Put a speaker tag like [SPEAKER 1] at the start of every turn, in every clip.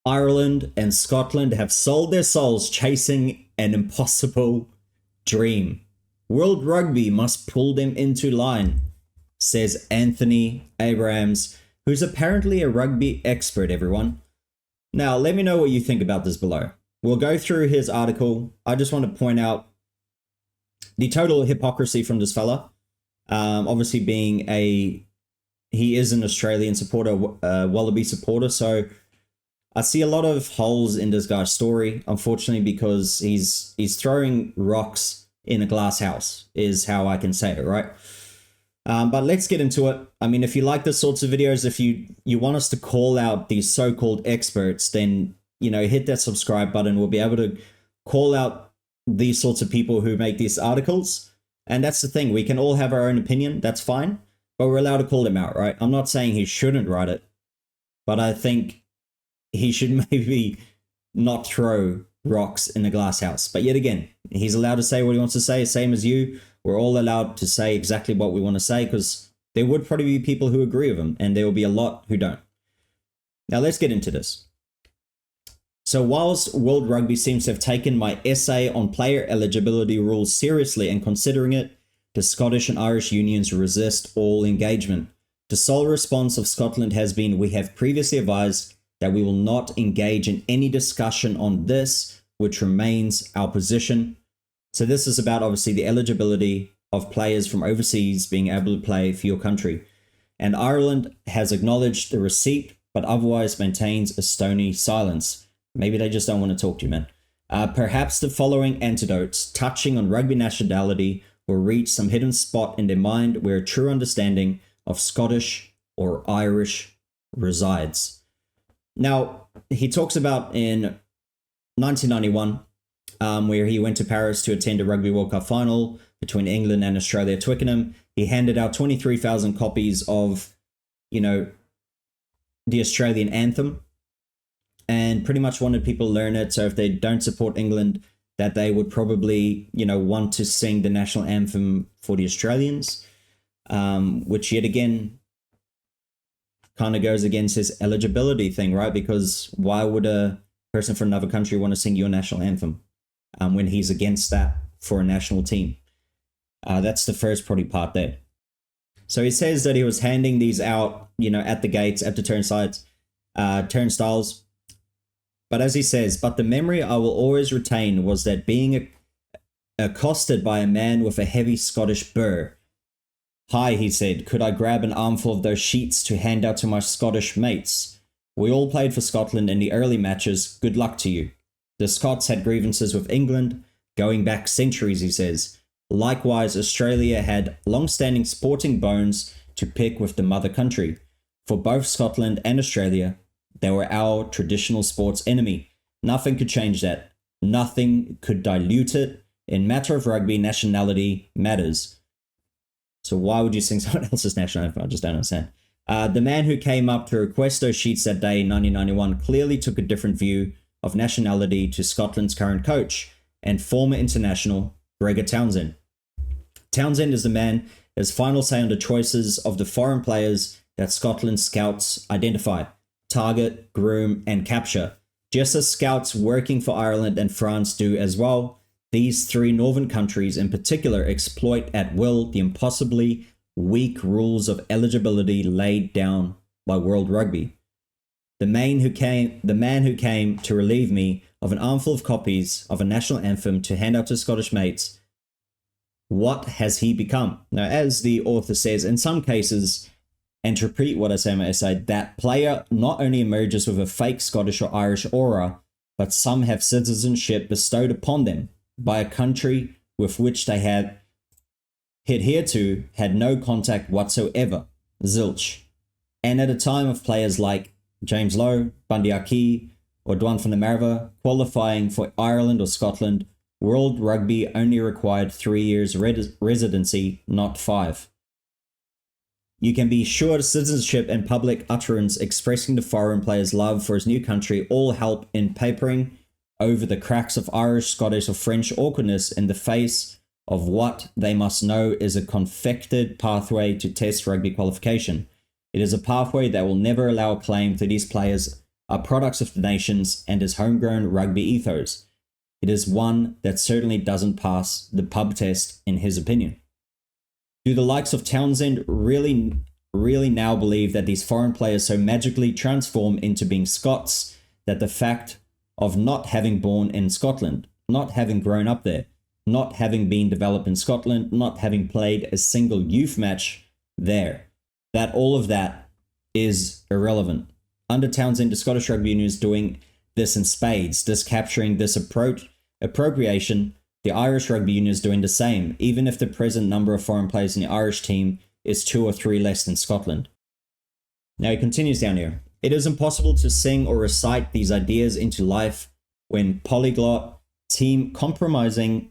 [SPEAKER 1] Ireland and Scotland have sold their souls chasing an impossible dream. World Rugby must pull them into line, says Anthony Abrahams, who's apparently a rugby expert, everyone. Now, let me know what you think about this below. We'll go through his article. I just want to point out the total hypocrisy from this fella. Obviously he is an Australian supporter, Wallaby supporter, so I see a lot of holes in this guy's story, unfortunately, because he's throwing rocks in a glass house, is how I can say it, right? But let's get into it. I mean, if you like this sorts of videos, if you want us to call out these so-called experts, then, hit that subscribe button. We'll be able to call out these sorts of people who make these articles. And that's the thing. We can all have our own opinion. That's fine. But we're allowed to call them out, right? I'm not saying he shouldn't write it, but I think he should maybe not throw rocks in a glass house. But yet again, he's allowed to say what he wants to say, same as you. We're all allowed to say exactly what we want to say, because there would probably be people who agree with him, and there will be a lot who don't. Now let's get into this. So whilst World Rugby seems to have taken my essay on player eligibility rules seriously and considering it, the Scottish and Irish unions resist all engagement. The sole response of Scotland has been, we have previously advised that we will not engage in any discussion on this, which remains our position. So this is about, obviously, the eligibility of players from overseas being able to play for your country. And Ireland has acknowledged the receipt, but otherwise maintains a stony silence. Maybe they just don't want to talk to you, man. Perhaps the following anecdotes touching on rugby nationality will reach some hidden spot in their mind where a true understanding of Scottish or Irish resides. Now, he talks about in 1991, where he went to Paris to attend a Rugby World Cup final between England and Australia at Twickenham. He handed out 23,000 copies of, the Australian anthem, and pretty much wanted people to learn it. So if they don't support England, that they would probably, want to sing the national anthem for the Australians, which yet again kind of goes against his eligibility thing, right? Because why would a person from another country want to sing your national anthem when he's against that for a national team? That's the first probably part there. So he says that he was handing these out, at the gates, at the turnstiles. But as he says, but the memory I will always retain was that being accosted by a man with a heavy Scottish burr. Hi, he said, could I grab an armful of those sheets to hand out to my Scottish mates? We all played for Scotland in the early matches. Good luck to you. The Scots had grievances with England, going back centuries, he says. Likewise, Australia had long-standing sporting bones to pick with the mother country. For both Scotland and Australia, they were our traditional sports enemy. Nothing could change that. Nothing could dilute it. In matter of rugby, nationality matters. So why would you sing someone else's national anthem? I just don't understand. The man who came up to request those sheets that day in 1991 clearly took a different view of nationality to Scotland's current coach and former international, Gregor Townsend. Townsend is the man that has final say on the choices of the foreign players that Scotland scouts identify, target, groom, and capture. Just as scouts working for Ireland and France do as well, these three northern countries in particular exploit at will the impossibly weak rules of eligibility laid down by World Rugby. The man who came to relieve me of an armful of copies of a national anthem to hand out to Scottish mates, what has he become? Now, as the author says, in some cases, and to repeat what I say in my essay, that player not only emerges with a fake Scottish or Irish aura, but some have citizenship bestowed upon them by a country with which they had hitherto had no contact whatsoever, zilch. And at a time of players like James Lowe, Bundy Aki, or Dwan van der Merwe qualifying for Ireland or Scotland, World Rugby only required 3 years residency, not 5. You can be sure citizenship and public utterance expressing the foreign player's love for his new country all help in papering over the cracks of Irish, Scottish, or French awkwardness in the face of what they must know is a confected pathway to Test rugby qualification. It is a pathway that will never allow a claim that these players are products of the nations and his homegrown rugby ethos. It is one that certainly doesn't pass the pub test in his opinion. Do the likes of Townsend really now believe that these foreign players so magically transform into being Scots that the fact of not having born in Scotland, not having grown up there, not having been developed in Scotland, not having played a single youth match there, that all of that is irrelevant? Under Townsend, the Scottish Rugby Union is doing this in spades, this capturing this appropriation. The Irish Rugby Union is doing the same, even if the present number of foreign players in the Irish team is 2 or 3 less than Scotland. Now he continues down here. It is impossible to sing or recite these ideas into life when polyglot, team compromising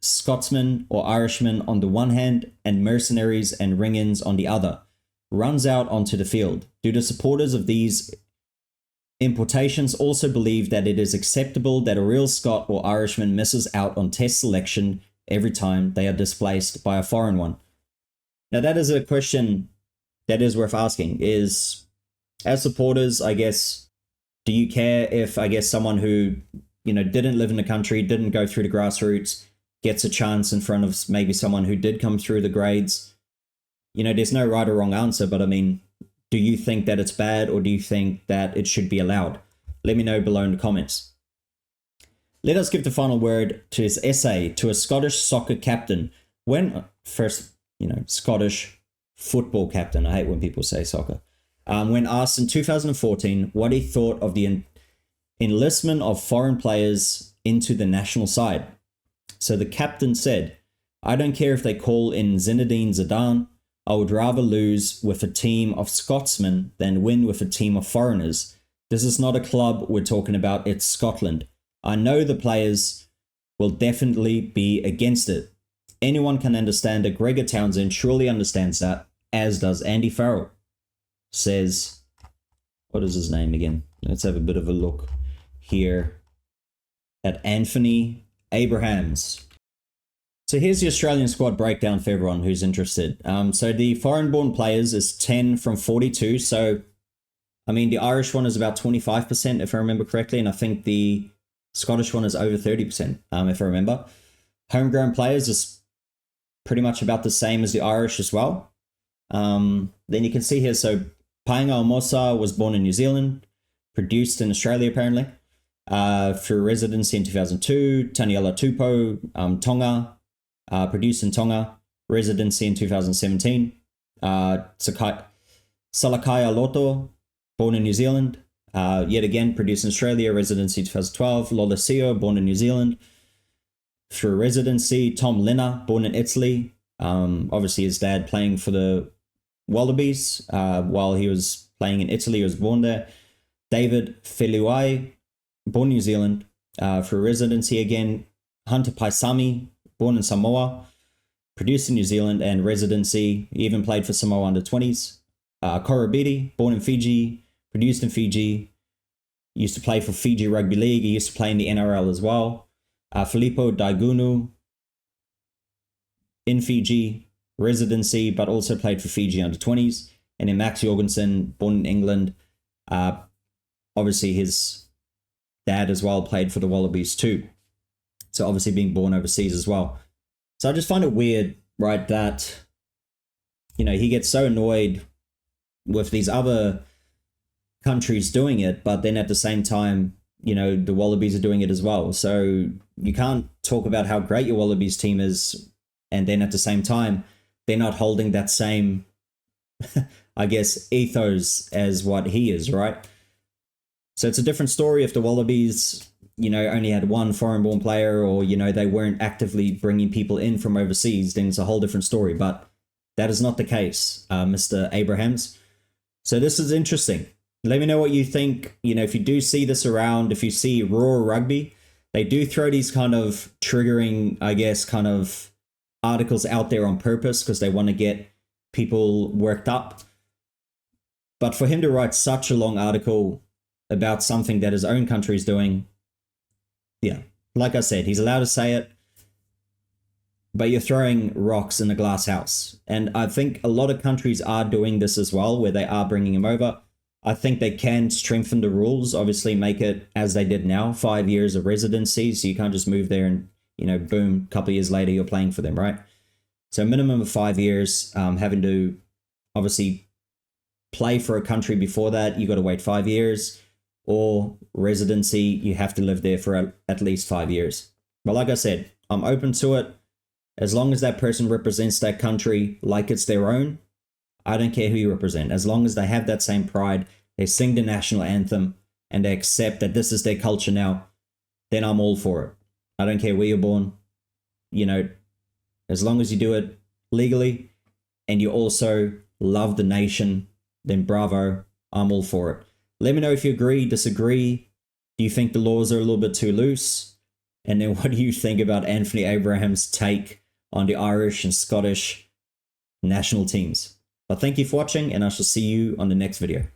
[SPEAKER 1] Scotsmen or Irishmen on the one hand and mercenaries and ring-ins on the other runs out onto the field. Do the supporters of these importations also believe that it is acceptable that a real Scot or Irishman misses out on test selection every time they are displaced by a foreign one? Now that is a question that is worth asking. Is, as supporters, I guess, do you care if, I guess, someone who, didn't live in the country, didn't go through the grassroots, gets a chance in front of maybe someone who did come through the grades? There's no right or wrong answer, but I mean, do you think that it's bad, or do you think that it should be allowed? Let me know below in the comments. Let us give the final word to his essay to a Scottish soccer captain. Scottish football captain. I hate when people say soccer. When asked in 2014 what he thought of the enlistment of foreign players into the national side. So the captain said, "I don't care if they call in Zinedine Zidane. I would rather lose with a team of Scotsmen than win with a team of foreigners. This is not a club we're talking about, it's Scotland. I know the players will definitely be against it. Anyone can understand that. Gregor Townsend surely understands that, as does Andy Farrell," says, what is his name again? Let's have a bit of a look here at Anthony Abrahams. So here's the Australian squad breakdown for everyone who's interested. So the foreign-born players is 10 from 42. So, I mean, the Irish one is about 25%, if I remember correctly. And I think the Scottish one is over 30%, if I remember. Homegrown players is pretty much about the same as the Irish as well. Then you can see here, so Painga Omosa was born in New Zealand, produced in Australia apparently, through residency in 2002. Taniela Tupou, Tonga, produced in Tonga, residency in 2017. Salakaya Loto, born in New Zealand, yet again produced in Australia, residency 2012. Lolesio, born in New Zealand, through residency. Tom Linner, born in Italy. Obviously his dad playing for the Wallabies while he was playing in Italy. He was born there. David Feluai, born in New Zealand, through residency again. Hunter Paisami, born in Samoa, produced in New Zealand and residency. He even played for Samoa under-20s. Korobidi, born in Fiji, produced in Fiji. Used to play for Fiji Rugby League. He used to play in the NRL as well. Filippo Daigunu, in Fiji, residency, but also played for Fiji under-20s. And then Max Jorgensen, born in England. Obviously his dad as well played for the Wallabies too. So obviously being born overseas as well. So I just find it weird, right, that, he gets so annoyed with these other countries doing it, but then at the same time, the Wallabies are doing it as well. So you can't talk about how great your Wallabies team is, and then at the same time, they're not holding that same, I guess, ethos as what he is, right? So it's a different story if the Wallabies, only had one foreign-born player, or, they weren't actively bringing people in from overseas, then it's a whole different story. But that is not the case, Mr. Abrahams. So this is interesting. Let me know what you think. If you do see this around, if you see Raw Rugby, they do throw these kind of triggering, I guess, kind of articles out there on purpose because they want to get people worked up. But for him to write such a long article about something that his own country is doing, yeah, like I said, he's allowed to say it, but you're throwing rocks in a glass house. And I think a lot of countries are doing this as well, where they are bringing him over. I think they can strengthen the rules, obviously make it as they did now, 5 years of residency. So you can't just move there and, you know, boom, a couple of years later, you're playing for them, right? So minimum of 5 years, having to obviously play for a country before that, you got to wait 5 years, or residency, you have to live there for at least 5 years. But like I said, I'm open to it. As long as that person represents that country like it's their own, I don't care who you represent. As long as they have that same pride, they sing the national anthem, and they accept that this is their culture now, then I'm all for it. I don't care where you're born. You know, as long as you do it legally and you also love the nation, then bravo, I'm all for it. Let me know if you agree, disagree. Do you think the laws are a little bit too loose? And then what do you think about Anthony Abraham's take on the Irish and Scottish national teams? But thank you for watching, and I shall see you on the next video.